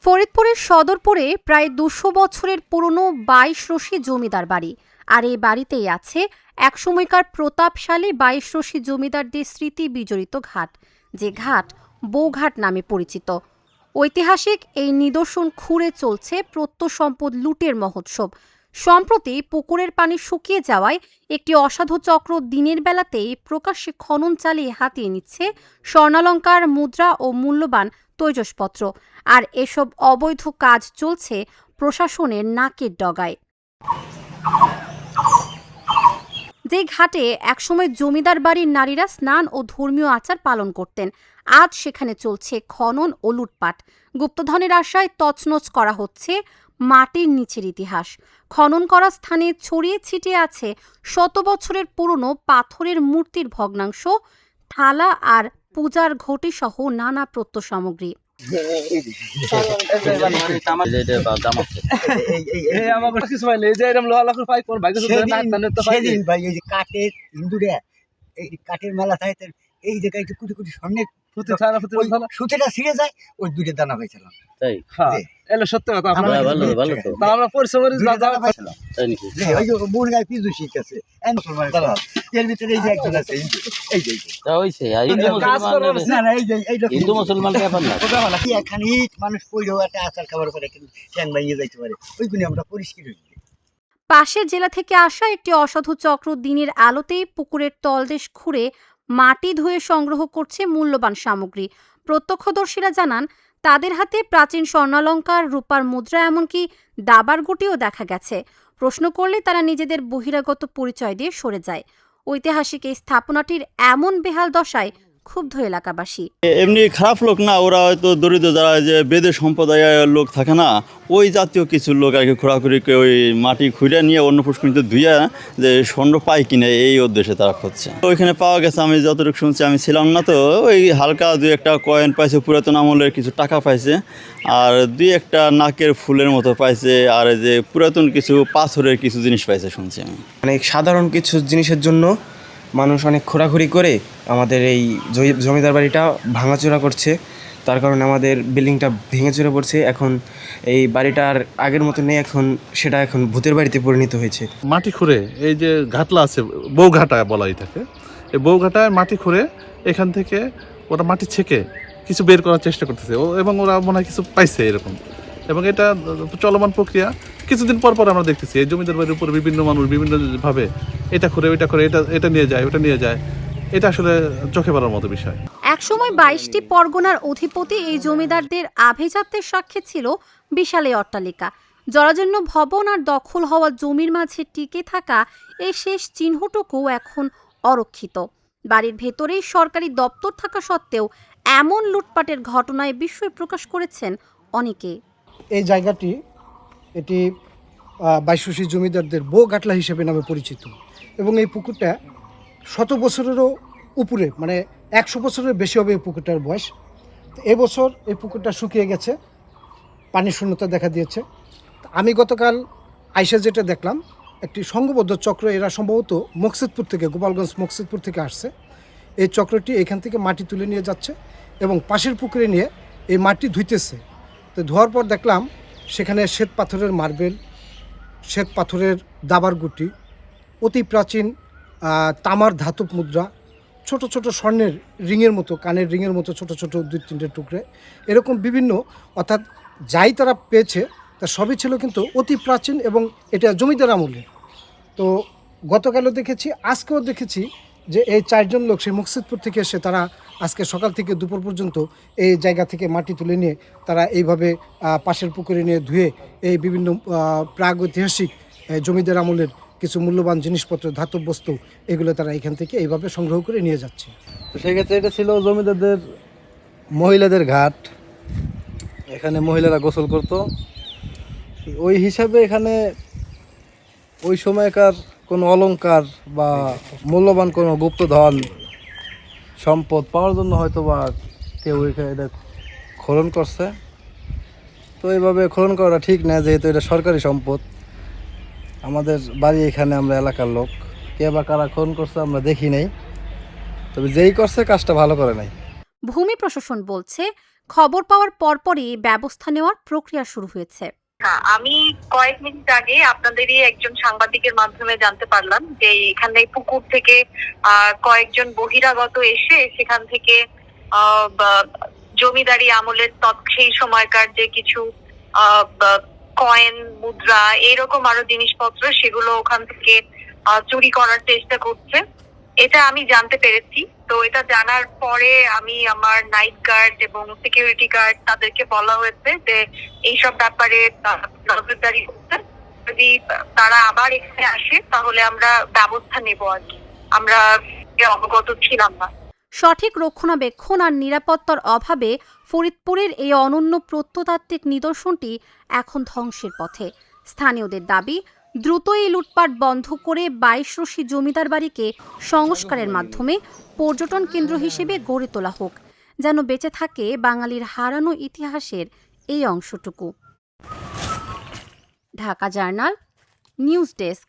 ফরিদপুরের সদরপুরে প্রায় ২০০ বছরের পুরনো ২২ রশি জমিদার বাড়ি। আর এই বাড়িতেই আছে একসময়কার প্রতাপশালী ২২ রশি জমিদারদের স্মৃতি বিজড়িত ঘাট, যে ঘাট বউঘাট নামে পরিচিত। ঐতিহাসিক এই নিদর্শন খুঁড়ে চলছে প্রত্নসম্পদ লুটের মহোৎসব। সম্প্রতি পুকুরের পানি শুকিয়ে যাওয়ায় একটি অসাধু চক্র দিনের বেলাতেই প্রকাশ্যে খনন চালিয়ে হাতিয়ে নিচ্ছে স্বর্ণালংকার, মুদ্রা ও মূল্যবান তৈজসপত্র। আর এসব অবৈধ কাজ চলছে প্রশাসনের নাকের ডগায়। যে ঘাটে একসময় জমিদার বাড়ির নারীরা স্নান ও ধর্মীয় আচার পালন করতেন, আজ সেখানে চলছে খনন ও লুটপাট। গুপ্তধনের আশায় তছনছ করা হচ্ছে মাটির নিচের ইতিহাস। খনন করা স্থানে ছড়িয়ে ছিটিয়ে আছে শত বছরের পুরনো পাথরের মূর্তির ভগ্নাংশ, থালা আর পূজার ঘটি সহ নানা প্রত্ন সামগ্রী। কাঠের মেলা থাকে এই জায়গায় কোটি কোটি স্বর্ণের সুতিটা ছিঁড়ে যায়, ওই দুটো দানা পাইছিলাম। তাই এলো সত্যি কথা, আমরা পরিশ্রমের বোন গায়ে পিছু শিখেছে এর ভিতরে এই যে একজন আছে, এই যে হিন্দু মুসলমান এখানে মানুষ পড়েও একটা আচার খাবার করে ট্যাং ভাঙিয়ে যাইতে পারে, ওইগুলি আমরা পরিষ্কার হই। পাশের জেলা থেকে আসা একটি অসাধু চক্র দিনের আলোতেই পুকুরের তলদেশ খুঁড়ে মাটি ধুয়ে সংগ্রহ করছে মূল্যবান সামগ্রী। প্রত্যক্ষদর্শীরা জানান, তাদের হাতে প্রাচীন স্বর্ণালংকার, রূপার মুদ্রা, এমনকি দাবার গুটিও দেখা গেছে। প্রশ্ন করলে তারা নিজেদের বহিরাগত পরিচয় দিয়ে সরে যায়। ঐতিহাসিক এই স্থাপনাটির এমন বেহাল দশায় ক্ষুব্ধ এলাকাবাসী। এমনি খারাপ লোক না, ওরা হয়তো দরিদ্র যারা যে বেদে সম্প্রদায়ের লোক থাকে না, ওই জাতীয় কিছু লোক আর কি খোঁড়াখুড়ি ওই মাটি খুঁড়ে নিয়ে অন্য পুষ্করিণীতে ধুইয়া যে স্বর্ণ পায় কিনে এই উদ্দেশ্যে তারা খুঁজছে। ওইখানে পাওয়া গেছে, আমি যতটুকু শুনছি, আমি ছিলাম না তো, ওই হালকা দুই একটা কয়েন পাইছে, পুরাতন আমলের কিছু টাকা পাইছে, আর দুই একটা নাকের ফুলের মতো পাইছে, আর যে পুরাতন কিছু পাথরের কিছু জিনিস পাইছে শুনছি আমি। মানে সাধারণ কিছু জিনিসের জন্য মানুষ অনেক ঘোরাঘুরি করে আমাদের এই জমিদার বাড়িটা ভাঙাচোরা করছে, তার কারণে আমাদের বিল্ডিংটা ভেঙে চুরে পড়ছে। এখন এই বাড়িটা আর আগের মতো নেই, সেটা এখন ভূতের বাড়িতে পরিণত হয়েছে। মাটি খুঁড়ে এই যে ঘাটলা আছে, বউঘাটা বলা এটাকে, এই বউঘাটায় মাটি খুঁড়ে এখান থেকে ওরা মাটি ছেঁকে কিছু বের করার চেষ্টা করতেছে, এবং ওরা মনে হয় কিছু পাইছে এরকম, এবং এটা চলমান প্রক্রিয়া। কিছুদিন পর পর আমরা দেখতেছি এই জমিদার বাড়ির উপরে বিভিন্ন মানুষ বিভিন্নভাবে এটা করে ওইটা করে, এটা নিয়ে যায়, ওটা নিয়ে যায়। এটা আসলে চোখে পড়ার মতো বিষয়। একসময় ২২টি পরগনার অধিপতি এই জমিদারদের আভিজাত্যের সাক্ষী ছিল বিশাল এই অট্টালিকা। জরাজীর্ণ ভবন আর দখল হওয়া জমির মাঝে টিকে থাকা এই শেষ চিহ্নটুকু এখন অরক্ষিত। বাড়ির ভেতরেই সরকারি দপ্তর থাকা সত্ত্বেও এমন লুটপাটের ঘটনায় বিস্ময় প্রকাশ করেছেন অনেকে। এই জায়গাটি এটি ২২ রশি জমিদারদের বউঘাটলা হিসেবে নামে পরিচিত, এবং এই পুকুরটা ১০০ বছরেরও উপরে, মানে ১০০ বছরের বেশি হবে এই পুকুরটার বয়স। এবছর এই পুকুরটা শুকিয়ে গেছে, পানির শূন্যতা দেখা দিয়েছে। আমি গতকাল আইসা যেটা দেখলাম, একটি সংঘবদ্ধ চক্র, এরা সম্ভবত মকসিদপুর থেকে, গোপালগঞ্জ মকসিদপুর থেকে আসছে। এই চক্রটি এখান থেকে মাটি তুলে নিয়ে যাচ্ছে এবং পাশের পুকুরে নিয়ে এই মাটি ধুইতেছে। তো ধোয়ার পর দেখলাম সেখানে শ্বেত পাথরের মার্বেল, শ্বেত পাথরের দাবার গুটি, অতি প্রাচীন তামার ধাতব মুদ্রা, ছোট ছোট স্বর্ণের রিংয়ের মতো, কানের রিংয়ের মতো ছোট ছোট ২-৩টে টুকরে, এরকম বিভিন্ন, অর্থাৎ যাই তারা পেয়েছে তা সবই ছিল কিন্তু অতি প্রাচীন, এবং এটা জমিদার আমলের। তো গতকালও দেখেছি, আজকেও দেখেছি যে এই ৪ জন লোক সেই মকসিদপুর থেকে এসে তারা আজকে সকাল থেকে দুপুর পর্যন্ত এই জায়গা থেকে মাটি তুলে নিয়ে তারা এইভাবে পাশের পুকুরে নিয়ে ধুয়ে এই বিভিন্ন প্রাগৈতিহাসিক জমিদার আমলের কিছু মূল্যবান জিনিসপত্র, ধাতব বস্তু, এগুলো তারা এখান থেকে এইভাবে সংগ্রহ করে নিয়ে যাচ্ছে। তো সেক্ষেত্রে এটা ছিল জমিদারদের মহিলাদের ঘাট, এখানে মহিলারা গোসল করত। ওই হিসাবে এখানে ওই সময়কার কোনো অলংকার বা মূল্যবান কোনো গুপ্তধন সম্পদ পাওয়ার জন্য হয়তো বা কেউ এটা খনন করছে। তো এইভাবে খনন করাটা ঠিক না, যেহেতু এটা সরকারি সম্পদ। আমাদের বাড়ি এখানে, আমরা এলাকার লোক, কে বা কারা খনন করছে আমরা দেখি নাই, তবে যেই করছে কাজটা ভালো করে নাই। ভূমি প্রশাসন বলছে, খবর পাওয়ার পরপরই ব্যবস্থা নেওয়ার প্রক্রিয়া শুরু হয়েছে। আমি কয়েক মিনিট আগে আপনাদেরই একজন সাংবাদিকের মাধ্যমে জানতে পারলাম যে এখানে পুকুর থেকে কয়েকজন বহিরাগত এসে সেখান থেকে জমিদারি আমলের সেই সময়কার যে কিছু কয়েন, মুদ্রা, এরকম আরো জিনিসপত্র সেগুলো ওখান থেকে চুরি করার চেষ্টা করছে, এটা আমি জানতে পেরেছি। তো এটা জানার পরে আমি আমার নাইট গার্ড এবং সিকিউরিটি গার্ড তাদেরকে বলা হয়েছে যে এইসব ব্যাপারে নজরদারি করতে, যদি তারা আবার এখানে আসে তাহলে আমরা ব্যবস্থা নেব। আর কি আমরা অবগত ছিলাম না। সঠিক রক্ষণাবেক্ষণ আর নিরাপত্তার অভাবে ফরিদপুরের এই অনন্য প্রত্নতাত্ত্বিক নিদর্শনটি এখন ধ্বংসের পথে। স্থানীয়দের দাবি, দ্রুত এই লুটপাট বন্ধ করে 22 রশি জমিদার বাড়িকে সংস্কারের মাধ্যমে পর্যটন কেন্দ্র হিসেবে গড়ে তোলা হোক, যেন বেঁচে থাকে বাঙালির হারানো ইতিহাসের এই অংশটুকু। Dhaka journal, news desk.